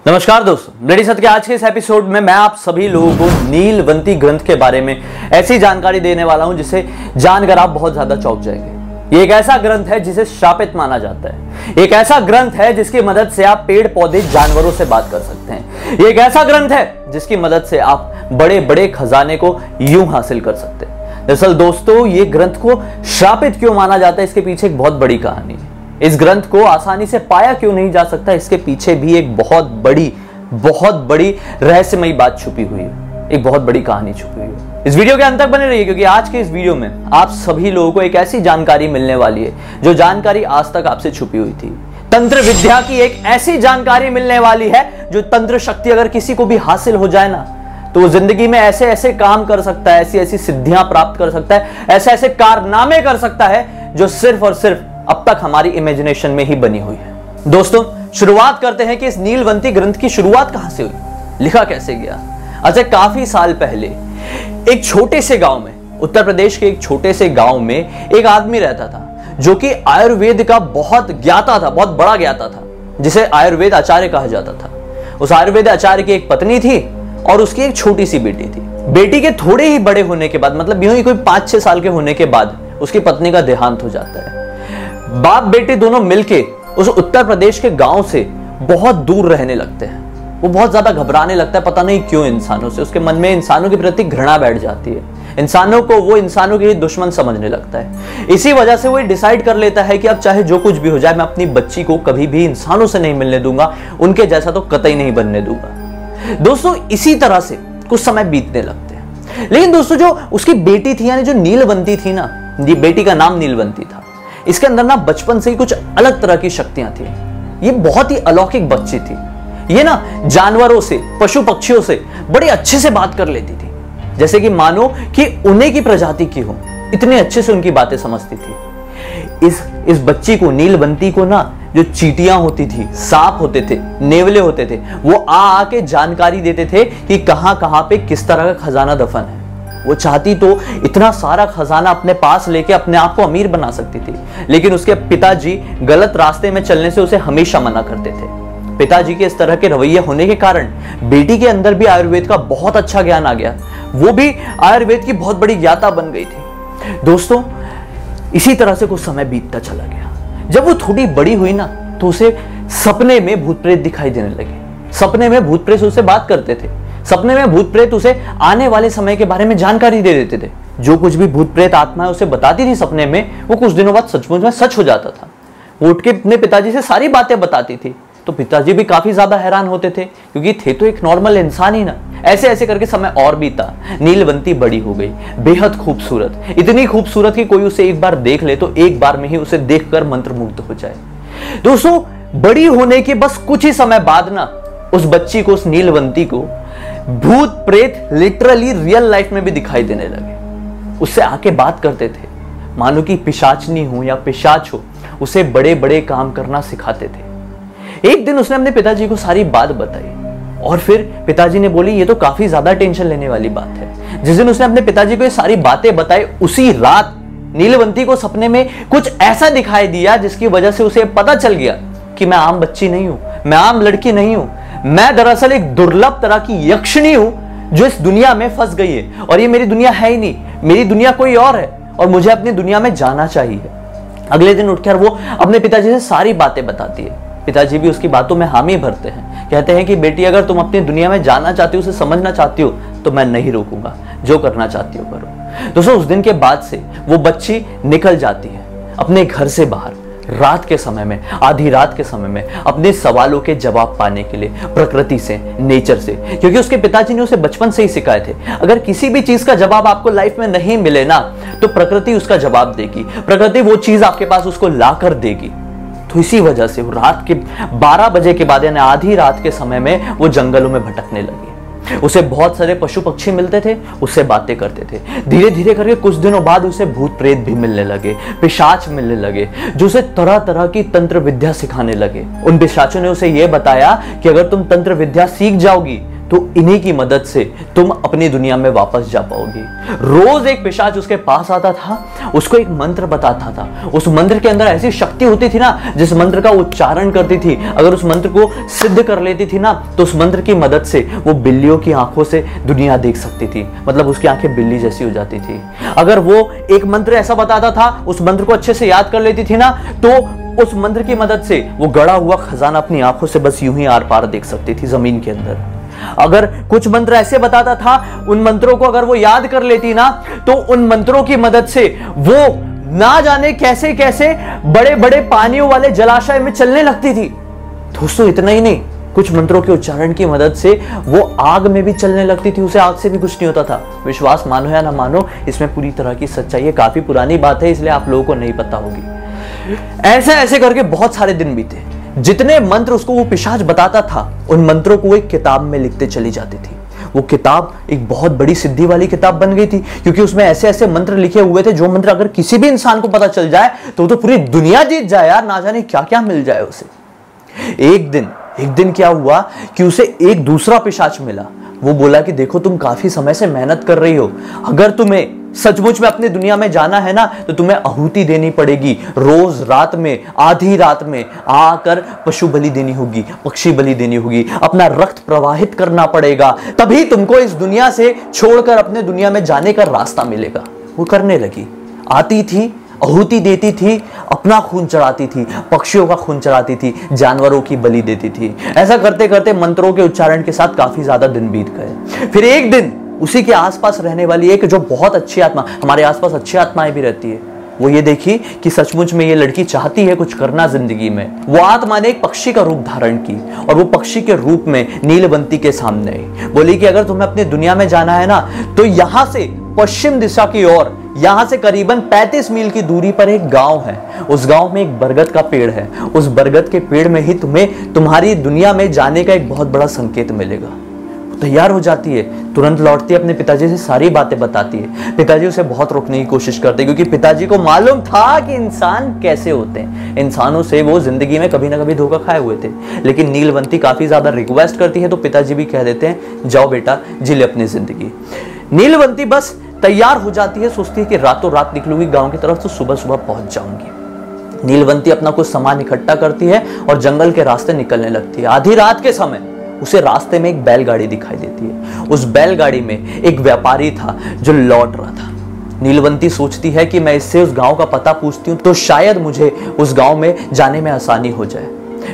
नमस्कार दोस्तों, रेडी सत्य के आज के इस एपिसोड में मैं आप सभी लोगों को नीलवंती ग्रंथ के बारे में ऐसी जानकारी देने वाला हूं जिसे जानकर आप बहुत ज्यादा चौंक जाएंगे। ये एक ऐसा ग्रंथ है जिसे शापित माना जाता है। एक ऐसा ग्रंथ है जिसकी मदद से आप पेड़ पौधे जानवरों से बात कर सकते हैं। ये एक ऐसा ग्रंथ है जिसकी मदद से आप बड़े बड़े खजाने को यूं हासिल कर सकते हैं। दरअसल दोस्तों, ये ग्रंथ को शापित क्यों माना जाता है, इसके पीछे एक बहुत बड़ी कहानी है। इस ग्रंथ को आसानी से पाया क्यों नहीं जा सकता, इसके पीछे भी एक बहुत बड़ी रहस्यमयी बात छुपी हुई है, एक बहुत बड़ी कहानी छुपी हुई है। इस वीडियो के अंत तक बने रहिए, क्योंकि आज के इस वीडियो में आप सभी लोगों को एक ऐसी जानकारी मिलने वाली है जो जानकारी आज तक आपसे छुपी हुई थी। तंत्र विद्या की एक ऐसी जानकारी मिलने वाली है जो तंत्र शक्ति अगर किसी को भी हासिल हो जाए ना, तो वो जिंदगी में ऐसे ऐसे काम कर सकता है, ऐसी ऐसी सिद्धियां प्राप्त कर सकता है, ऐसे ऐसे कारनामे कर सकता है जो सिर्फ और सिर्फ अब तक हमारी इमेजिनेशन में ही बनी हुई है। दोस्तों, शुरुआत करते हैं कि इस नीलवंती ग्रंथ की शुरुआत कहां से हुई, लिखा कैसे गया। अच्छा, काफी साल पहले एक छोटे से गांव में, उत्तर प्रदेश के एक छोटे से गांव में एक आदमी रहता था जो कि आयुर्वेद का बहुत ज्ञाता था, बहुत बड़ा ज्ञाता था, जिसे आयुर्वेद आचार्य कहा जाता था। उस आयुर्वेद आचार्य की एक पत्नी थी और उसकी एक छोटी सी बेटी थी। बेटी के थोड़े ही बड़े होने के बाद, मतलब यूं ही कोई 5-6 साल के होने के बाद उसकी पत्नी का देहांत हो जाता है। बाप बेटे दोनों मिलके उस उत्तर प्रदेश के गांव से बहुत दूर रहने लगते हैं। वो बहुत ज्यादा घबराने लगता है, पता नहीं क्यों इंसानों से। उसके मन में इंसानों के प्रति घृणा बैठ जाती है, इंसानों को वो इंसानों के लिए दुश्मन समझने लगता है। इसी वजह से वो डिसाइड कर लेता है कि अब चाहे जो कुछ भी हो जाए, मैं अपनी बच्ची को कभी भी इंसानों से नहीं मिलने दूंगा, उनके जैसा तो कतई नहीं बनने दूंगा। दोस्तों, इसी तरह से कुछ समय बीतने लगते हैं। लेकिन दोस्तों, जो उसकी बेटी थी, यानी जो नीलवंती थी ना, जी बेटी का नाम नीलवंती था, इसके अंदर ना बचपन से ही कुछ अलग तरह की शक्तियां थी। ये बहुत ही अलौकिक बच्ची थी। ये ना जानवरों से, पशु पक्षियों से बड़े अच्छे से बात कर लेती थी, जैसे कि मानो कि उन्हीं की प्रजाति की हो। इतने अच्छे से उनकी बातें समझती थी। इस बच्ची को, नीलवंती को ना, जो चींटियां होती थी, सांप होते थे, नेवले होते थे, वो आके जानकारी देते थे कि कहां कहां पे किस तरह का खजाना दफन है। वो चाहती तो इतना सारा खजाना अपने पास लेके अपने आप को अमीर बना सकती थी, लेकिन उसके पिताजी गलत रास्ते में चलने से उसे हमेशा मना करते थे। पिताजी के इस तरह के रवैये होने के कारण बेटी के अंदर भी आयुर्वेद का बहुत अच्छा ज्ञान आ गया। वो भी आयुर्वेद की बहुत बड़ी ज्ञाता बन गई थी। दोस्तों, इसी तरह से कुछ समय बीतता चला गया। जब वो थोड़ी बड़ी हुई ना, तो उसे सपने में भूत प्रेत दिखाई देने लगे। सपने में भूत प्रेत उससे बात करते थे। सपने में भूत प्रेत उसे आने वाले समय के बारे में जानकारी दे देते थे। जो कुछ भी भूत प्रेत आत्मा उसे बताती थी सपने में, वो कुछ दिनों बाद सचमुच में सच हो जाता था। वो उठ के अपने पिताजी से सारी बातें बताती थी, तो पिताजी भी काफी ज्यादा हैरान होते थे, क्योंकि थे तो एक नॉर्मल इंसान ही ना। ऐसे ऐसे करके समय और बीता। नीलवंती बड़ी हो गई, बेहद खूबसूरत, इतनी खूबसूरत कि कोई उसे एक बार देख ले तो एक बार में ही उसे देखकर मंत्रमुग्ध हो जाए। दोस्तों, बड़ी होने के बस कुछ ही समय बाद ना, उस बच्ची को, उस नीलवंती को भूत प्रेत लिटरली रियल लाइफ में भी दिखाई देने लगे। उससे आके बात करते थे, मानो कि पिशाचनी हो या पिशाच हो, उसे बड़े बड़े काम करना सिखाते थे। एक दिन उसने अपने पिताजी को सारी बात बताई और फिर पिताजी ने बोली, ये तो काफी ज्यादा टेंशन लेने वाली बात है। जिस दिन उसने अपने पिताजी को ये सारी बातें बताई, उसी रात नीलवंती को सपने में कुछ ऐसा दिखाई दिया जिसकी वजह से उसे पता चल गया कि मैं आम बच्ची नहीं हूं, मैं आम लड़की नहीं हूं, मैं दरअसल एक दुर्लभ तरह की यक्षिणी हूं जो इस दुनिया में फंस गई है, और ये मेरी दुनिया है ही नहीं, मेरी दुनिया कोई और है और मुझे अपनी दुनिया में जाना चाहिए। अगले दिन उठकर वो अपने पिताजी से सारी बातें बताती है। पिताजी भी उसकी बातों में हामी भरते हैं, कहते हैं कि बेटी, अगर तुम अपनी दुनिया में जाना चाहती हो, उसे समझना चाहती हो, तो मैं नहीं रोकूंगा, जो करना चाहती हो करो। दोस्तों, उस दिन के बाद से वो बच्ची निकल जाती है अपने घर से बाहर, रात के समय में, आधी रात के समय में, अपने सवालों के जवाब पाने के लिए प्रकृति से, नेचर से। क्योंकि उसके पिताजी ने उसे बचपन से ही सिखाए थे, अगर किसी भी चीज का जवाब आपको लाइफ में नहीं मिले ना, तो प्रकृति उसका जवाब देगी, प्रकृति वो चीज आपके पास उसको ला कर देगी। तो इसी वजह से वो रात के 12 बजे के बाद, यानी आधी रात के समय में, वो जंगलों में भटकने लगी। उसे बहुत सारे पशु पक्षी मिलते थे, उससे बातें करते थे। धीरे धीरे करके कुछ दिनों बाद उसे भूत प्रेत भी मिलने लगे, पिशाच मिलने लगे, जो उसे तरह तरह की तंत्र विद्या सिखाने लगे। उन पिशाचों ने उसे यह बताया कि अगर तुम तंत्र विद्या सीख जाओगी तो इन्हीं की मदद से तुम अपनी दुनिया में वापस जा पाओगी। रोज एक पिशाच उसके पास आता था, उसको एक मंत्र बताता था। उस मंत्र के अंदर ऐसी शक्ति होती थी ना, जिस मंत्र का उच्चारण करती थी, अगर उस मंत्र को सिद्ध कर लेती थी ना, तो उस मंत्र की मदद से वो बिल्लियों की आंखों से दुनिया देख सकती थी। मतलब उसकी आंखें बिल्ली जैसी हो जाती थी। अगर वो एक मंत्र ऐसा बताता था, उस मंत्र को अच्छे से याद कर लेती थी ना, तो उस मंत्र की मदद से वो गड़ा हुआ खजाना अपनी आंखों से बस यूं ही आर पार देख सकती थी जमीन के अंदर। अगर कुछ मंत्र ऐसे बताता था, उन मंत्रों को अगर वो याद कर लेती ना, तो उन मंत्रों की मदद से वो ना जाने कैसे कैसे बड़े बड़े पानियों वाले जलाशय में चलने लगती थी। दोस्तों इतना ही नहीं, कुछ मंत्रों के उच्चारण की मदद से वो आग में भी चलने लगती थी, उसे आग से भी कुछ नहीं होता था। विश्वास मानो या ना मानो, इसमें पूरी तरह की सच्चाई है। काफी पुरानी बात है, इसलिए आप लोगों को नहीं पता होगी। ऐसे ऐसे करके बहुत सारे दिन बीते। जितने मंत्र उसको वो पिशाच बताता था, उन मंत्रों को वो एक किताब में लिखते चली जाती थी। वो किताब एक बहुत बड़ी सिद्धि वाली किताब बन गई थी, क्योंकि उसमें ऐसे ऐसे मंत्र लिखे हुए थे, जो मंत्र अगर किसी भी इंसान को पता चल जाए तो वो तो पूरी दुनिया जीत जाए यार, ना जाने क्या क्या मिल जाए उसे। एक दिन क्या हुआ कि उसे एक दूसरा पिशाच मिला। वो बोला कि देखो, तुम काफी समय से मेहनत कर रही हो, अगर तुम्हें सचमुच में अपनी दुनिया में जाना है ना, तो तुम्हें आहुति देनी पड़ेगी। रोज रात में, आधी रात में आकर पशु बलि देनी होगी, पक्षी बलि देनी होगी, अपना रक्त प्रवाहित करना पड़ेगा, तभी तुमको इस दुनिया से छोड़कर अपने दुनिया में जाने का रास्ता मिलेगा। वो करने लगी, आती थी, आहुति देती थी, अपना खून चढ़ाती थी, पक्षियों का खून चढ़ाती थी, जानवरों की बलि देती थी। ऐसा करते करते मंत्रों के उच्चारण के साथ काफी ज्यादा दिन बीत गए। फिर एक दिन उसी के आसपास रहने वाली एक जो बहुत अच्छी आत्मा, हमारे आसपास अच्छी आत्माएं भी रहती है, वो ये देखी कि सचमुच में ये लड़की चाहती है कुछ करना जिंदगी में। वो आत्मा ने एक पक्षी का रूप धारण की और वो पक्षी के रूप में नीलवंती के सामने आई। बोली कि अगर तुम्हें अपनी दुनिया में जाना है ना, तो यहां से पश्चिम दिशा की ओर, यहां से करीबन 35 मील की दूरी पर एक गांव है। उस गांव में एक बरगद का पेड़ है। उस बरगद के पेड़ में ही तुम्हें तुम्हारी दुनिया में जाने का एक बहुत बड़ा संकेत मिलेगा। तैयार हो जाती है, तुरंत लौटती है, अपने पिताजी से सारी बातें बताती है। पिताजी उसे बहुत रोकने की कोशिश करते, क्योंकि पिताजी को मालूम था कि इंसान कैसे होते हैं। इंसानों से वो जिंदगी में कभी ना कभी धोखा खाए हुए थे। लेकिन नीलवंती काफी ज्यादा रिक्वेस्ट करती है, तो पिताजी भी कह देते हैं, जाओ बेटा, जी ले अपनी जिंदगी। नीलवंती बस तैयार हो जाती है, सोचती है कि रातों रात निकलूंगी गांव की तरफ, तो सुबह सुबह पहुंच जाऊंगी। नीलवंती अपना कुछ सामान इकट्ठा करती है और जंगल के रास्ते निकलने लगती है। आधी रात के समय उसे रास्ते में एक बैलगाड़ी दिखाई देती है। उस बैलगाड़ी में एक व्यापारी था जो लौट रहा था। नीलवंती सोचती है कि मैं इससे उस गांव का पता पूछती हूँ, तो शायद मुझे उस गांव में जाने में आसानी हो जाए।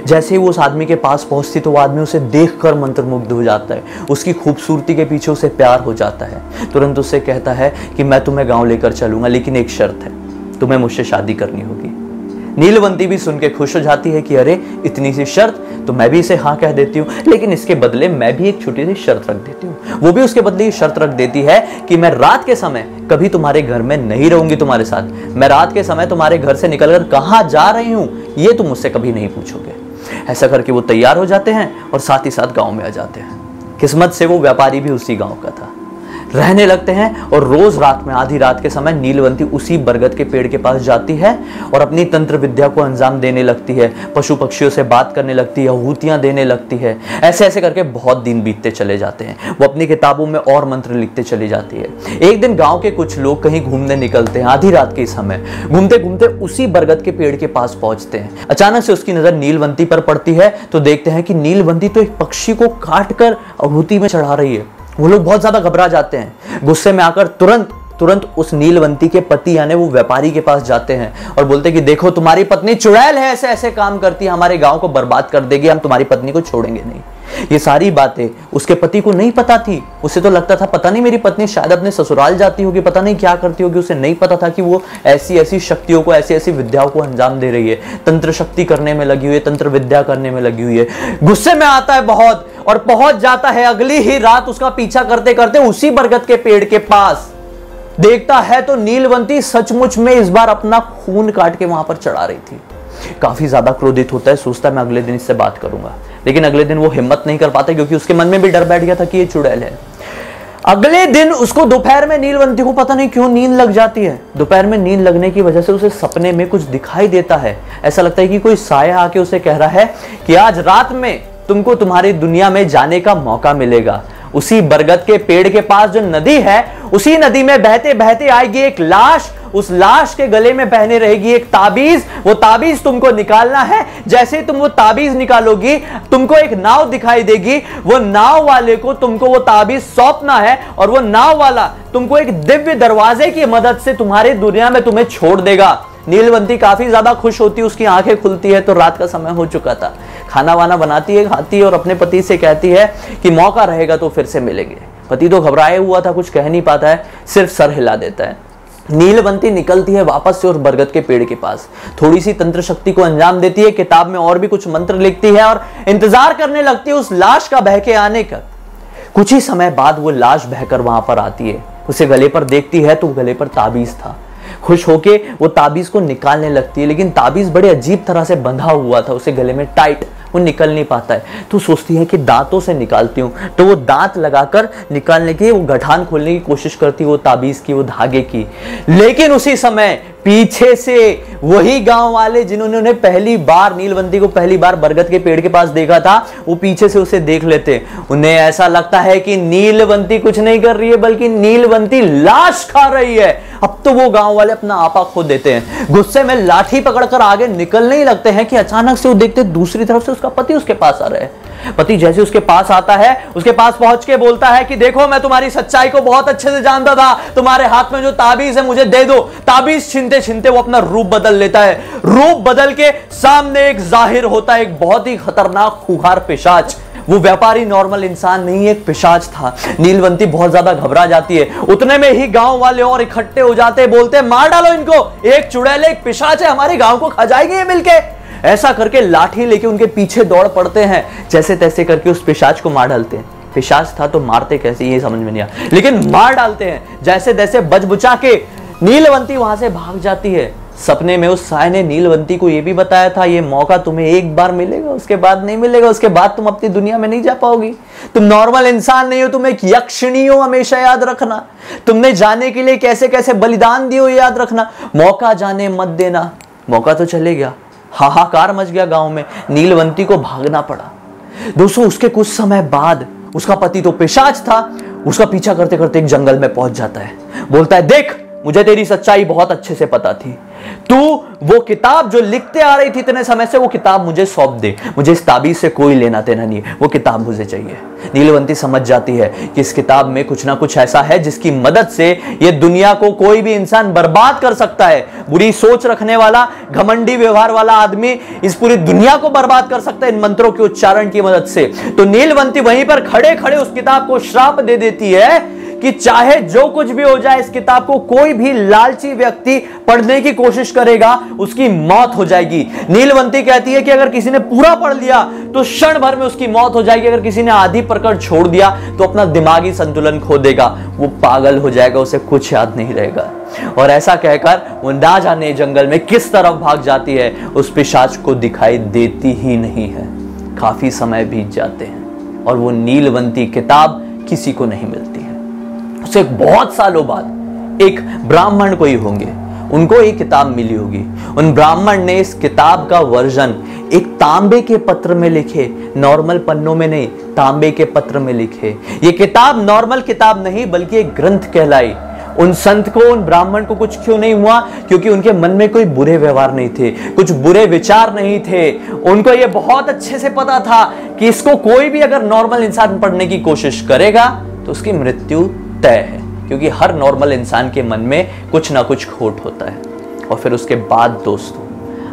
जैसे ही वो उस आदमी के पास पहुंचती, तो वो आदमी उसे देखकर मंत्रमुग्ध हो जाता है। उसकी खूबसूरती के पीछे उसे प्यार हो जाता है। तुरंत उससे कहता है कि मैं तुम्हें गांव लेकर चलूंगा, लेकिन एक शर्त है, तुम्हें मुझसे शादी करनी होगी। नीलवंती भी सुन के खुश हो जाती है कि अरे इतनी सी शर्त, तो मैं भी इसे हाँ कह देती हूँ, लेकिन इसके बदले मैं भी एक छोटी सी शर्त रख देती हूँ। वो भी उसके बदले ये शर्त रख देती है कि मैं रात के समय कभी तुम्हारे घर में नहीं रहूंगी तुम्हारे साथ। मैं रात के समय तुम्हारे घर से निकलकर कहाँ जा रही हूँ, ये तुम मुझसे कभी नहीं पूछोगे। ऐसा करके वो तैयार हो जाते हैं और साथ ही साथ गांव में आ जाते हैं। किस्मत से वो व्यापारी भी उसी गांव का था। रहने लगते हैं और रोज रात में, आधी रात के समय, नीलवंती उसी बरगद के पेड़ के पास जाती है और अपनी तंत्र विद्या को अंजाम देने लगती है। पशु पक्षियों से बात करने लगती है, आहुतियां देने लगती है। ऐसे ऐसे करके बहुत दिन बीतते चले जाते हैं। वो अपनी किताबों में और मंत्र लिखते चली जाती है। एक दिन गांव के कुछ लोग कहीं घूमने निकलते हैं। आधी रात के समय घूमते घूमते उसी बरगद के पेड़ के पास पहुंचते हैं। अचानक से उसकी नजर नीलवंती पर पड़ती है, तो देखते हैं कि नीलवंती तो एक पक्षी को काट कर आहुति में चढ़ा रही है। वो लोग बहुत ज्यादा घबरा जाते हैं। गुस्से में आकर तुरंत उस नीलवंती के पति यानी वो व्यापारी के पास जाते हैं और बोलते कि देखो, तुम्हारी पत्नी चुड़ैल है, ऐसे ऐसे काम करती है, हमारे गांव को बर्बाद कर देगी, हम तुम्हारी पत्नी को छोड़ेंगे नहीं। ये सारी बातें उसके पति को नहीं पता थी। उसे तो लगता था पता नहीं मेरी पत्नी शायद अपने ससुराल जाती होगी, पता नहीं क्या करती होगी। उसे नहीं पता था कि वो ऐसी ऐसी शक्तियों को, ऐसी ऐसी विद्याओं को अंजाम दे रही है, तंत्र शक्ति करने में लगी हुई है, तंत्र विद्या करने में लगी हुई है। गुस्से में आता है बहुत और पहुंच जाता है अगली ही रात उसका पीछा करते करते उसी बरगद के पेड़ के पास। देखता है तो नीलवंती सचमुच में इस बार अपना खून काट के वहां पर चढ़ा रही थी। काफी ज्यादा क्रोधित होता है, सोचता है मैं अगले दिन इससे बात करूंगा, लेकिन अगले दिन वो हिम्मत नहीं कर पाता, क्योंकि उसके मन में भी डर बैठ गया था कि ये चुड़ैल है। अगले दिन उसको दोपहर में, नीलवंती को पता नहीं क्यों नींद लग जाती है। दोपहर में नींद लगने की वजह से उसे सपने में कुछ दिखाई देता है। ऐसा लगता है कि कोई साया आके उसे कह रहा है कि आज रात में तुमको तुम्हारी दुनिया में जाने का मौका मिलेगा। उसी बरगद के पेड़ के पास जो नदी है, उसी नदी में बहते बहते आएगी एक लाश, उस लाश के गले में पहने रहेगी एक ताबीज। वो ताबीज तुमको निकालना है। जैसे तुम वो ताबीज निकालोगी, तुमको एक नाव दिखाई देगी। वो नाव वाले को तुमको वो ताबीज सौंपना है और वो नाव वाला तुमको एक दिव्य दरवाजे की मदद से तुम्हारी दुनिया में तुम्हें छोड़ देगा। नीलवंती काफी ज्यादा खुश होती है, उसकी आंखें खुलती है तो रात का समय हो चुका था। खाना वाना बनाती है, खाती है और अपने पति से कहती है कि मौका रहेगा तो फिर से मिलेंगे। पति तो घबराया हुआ था, कुछ कह नहीं पाता है, सिर्फ सर हिला देता है। नीलवंती निकलती है वापस से उस बरगद के पेड़ के पास, थोड़ी सी तंत्र शक्ति को अंजाम देती है, किताब में और भी कुछ मंत्र लिखती है और इंतजार करने लगती है उस लाश का बहके आने का। कुछ ही समय बाद वो लाश बहकर वहां पर आती है, उसे गले पर देखती है तो गले पर ताबीज था। खुश होके वो ताबीज को निकालने लगती है, लेकिन ताबीज बड़े अजीब तरह से बंधा हुआ था उसे गले में टाइट, वो निकल नहीं पाता है। तो सोचती है कि दांतों से निकालती हूँ, तो वो दांत लगाकर निकालने की, वो गठान खोलने की कोशिश करती है वो ताबीज की, वो धागे की। लेकिन उसी समय पीछे से वही गांव वाले जिन्होंने उन्हें पहली बार, नीलवंती को पहली बार बरगद के पेड़ के पास देखा था, वो पीछे से उसे देख लेते। उन्हें ऐसा लगता है कि नीलवंती कुछ नहीं कर रही है बल्कि नीलवंती लाश खा रही है। अब तो वो गांव वाले अपना आपा खो देते हैं, गुस्से में लाठी पकड़कर आगे निकलने ही लगते हैं कि अचानक से वो देखते दूसरी तरफ से उसका पति उसके पास आ रहा है। पति जैसे उसके पास आता है, उसके पास पहुंच के बोलता है कि देखो, मैं तुम्हारी सच्चाई को बहुत अच्छे से जानता था, तुम्हारे हाथ में जो ताबीज है मुझे दे दो। ताबीज छीनते छीनते वो अपना रूप बदल लेता है। रूप बदल के सामने एक जाहिर होता है एक बहुत ही खतरनाक खूंखार पिशाच। वो व्यापारी नॉर्मल इंसान नहीं, एक पिशाच था। नीलवंती बहुत ज्यादा घबरा जाती है। उतने में ही गांव वाले और इकट्ठे हो जाते हैं, बोलते हैं मार डालो इनको, एक चुड़ैल एक पिशाच है, हमारे गांव को खा जाएंगे ये मिलके। ऐसा करके लाठी लेके उनके पीछे दौड़ पड़ते हैं, जैसे तैसे करके उस पिशाच को मार डालते हैं। पिशाच था तो मारते कैसे ये समझ में नहीं आया, लेकिन मार डालते हैं। जैसे तैसे बच-बुचा के नीलवंती वहां से भाग जाती है। सपने में उस साय ने नीलवंती को यह भी बताया था, ये मौका तुम्हें एक बार मिलेगा, उसके बाद नहीं मिलेगा, उसके बाद तुम अपनी दुनिया में नहीं जा पाओगी। तुम नॉर्मल इंसान नहीं हो, तुम एक यक्षिणी हो, हमेशा याद रखना। तुमने जाने के लिए कैसे कैसे बलिदान दिए हो याद रखना। मौका जाने मत देना। मौका तो चले गया, हाहाकार मच गया गांव में, नीलवंती को भागना पड़ा। दोस्तों, उसके कुछ समय बाद उसका पति तो पिशाच था, उसका पीछा करते करते एक जंगल में पहुंच जाता है। बोलता है, देख, मुझे तेरी सच्चाई बहुत अच्छे से पता थी। तू वो किताब जो लिखते आ रही थी इतने समय से, वो किताब मुझे सौंप दे। मुझे इस ताबीज से कोई लेना देना नहीं है, वो किताब मुझे चाहिए। नीलवंती समझ जाती है कि इस किताब में कुछ ना कुछ ऐसा है जिसकी मदद से ये दुनिया को कोई भी इंसान बर्बाद कर सकता है। बुरी सोच रखने वाला, घमंडी व्यवहार वाला आदमी इस पूरी दुनिया को बर्बाद कर सकता है इन मंत्रों के उच्चारण की मदद से। तो नीलवंती वहीं पर खड़े खड़े उस किताब को श्राप दे देती है कि चाहे जो कुछ भी हो जाए, इस किताब को कोई भी लालची व्यक्ति पढ़ने की कोशिश करेगा, उसकी मौत हो जाएगी। नीलवंती कहती है कि अगर किसी ने पूरा पढ़ लिया तो क्षण भर में उसकी मौत हो जाएगी, अगर किसी ने आधी पढ़कर छोड़ दिया तो अपना दिमागी संतुलन खो देगा, वो पागल हो जाएगा, उसे कुछ याद नहीं रहेगा। और ऐसा कहकर वो ना जाने जंगल में किस तरफ भाग जाती है, उस पिशाच को दिखाई देती ही नहीं है। काफी समय बीत जाते हैं और वो नीलवंती किताब किसी को नहीं मिलती है। उसे बहुत सालों बाद एक ब्राह्मण कोई होंगे, उनको एक किताब मिली होगी। उन ब्राह्मण ने इस किताब का वर्जन एक तांबे के पत्र में लिखे, नॉर्मल पन्नों में नहीं, तांबे के पत्र में लिखे। ये किताब नॉर्मल किताब नहीं बल्कि एक ग्रंथ कहलाई। उन संत को, उन ब्राह्मण को कुछ क्यों नहीं हुआ? क्योंकि उनके मन में कोई बुरे व्यवहार नहीं थे, कुछ बुरे विचार नहीं थे। उनको यह बहुत अच्छे से पता था कि इसको कोई भी अगर नॉर्मल इंसान पढ़ने की कोशिश करेगा तो उसकी मृत्यु तय है, क्योंकि हर नॉर्मल इंसान के मन में कुछ ना कुछ खोट होता है। और फिर उसके बाद दोस्तों,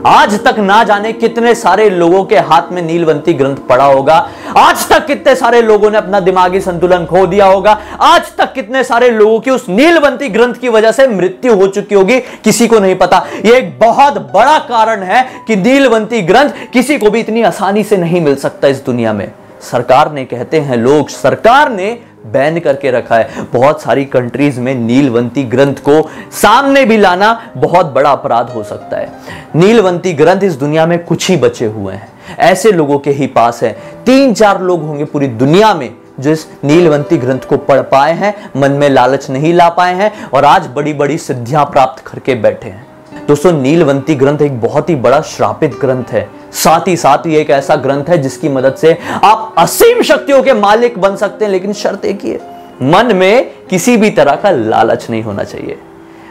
आज तक ना जाने कितने सारे लोगों के हाथ में नीलवंती ग्रंथ पड़ा होगा। आज तक कितने सारे लोगों ने अपना दिमागी संतुलन खो दिया होगा। आज तक कितने सारे लोगों की उस नीलवंती ग्रंथ की वजह से मृत्यु हो चुकी होगी, किसी को नहीं पता। यह एक बहुत बड़ा कारण है कि नीलवंती ग्रंथ किसी को भी इतनी आसानी से नहीं मिल सकता इस दुनिया में। सरकार ने, कहते हैं लोग, सरकार ने बैन करके रखा है। बहुत सारी कंट्रीज में नीलवंती ग्रंथ को सामने भी लाना बहुत बड़ा अपराध हो सकता है। नीलवंती ग्रंथ इस दुनिया में कुछ ही बचे हुए हैं, ऐसे लोगों के ही पास है। 3-4 लोग होंगे पूरी दुनिया में जो इस नीलवंती ग्रंथ को पढ़ पाए हैं, मन में लालच नहीं ला पाए हैं और आज बड़ी बड़ी सिद्धियां प्राप्त करके बैठे हैं। दोस्तों, नीलवंती ग्रंथ एक बहुत ही बड़ा श्रापित ग्रंथ है। साथ ही साथ ये एक ऐसा ग्रंथ है जिसकी मदद से आप असीम शक्तियों के मालिक बन सकते हैं, लेकिन शर्त एक ही है, मन में किसी भी तरह का लालच नहीं होना चाहिए।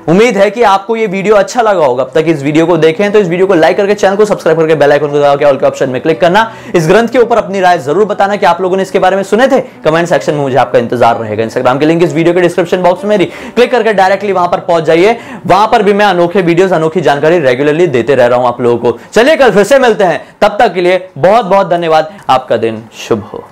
उम्मीद है कि आपको ये वीडियो अच्छा लगा होगा। अब तक इस वीडियो को देखें तो इस वीडियो को लाइक करके चैनल को सब्सक्राइब करके बेल आइकन को दबा के ऑल के ऑप्शन में क्लिक करना। इस ग्रंथ के ऊपर अपनी राय जरूर बताना कि आप लोगों ने इसके बारे में सुने थे। कमेंट सेक्शन में मुझे आपका इंतजार रहेगा। इंस्टाग्राम की लिंक इस वीडियो के डिस्क्रिप्शन बॉक्स में मेरी क्लिक करके डायरेक्टली वहां पर पहुंच जाइए। वहां पर भी मैं अनोखे वीडियोस, अनोखी जानकारी रेगुलरली देते रह रहा हूं आप लोगों को। चलिए कल फिर से मिलते हैं, तब तक के लिए बहुत बहुत धन्यवाद। आपका दिन शुभ हो।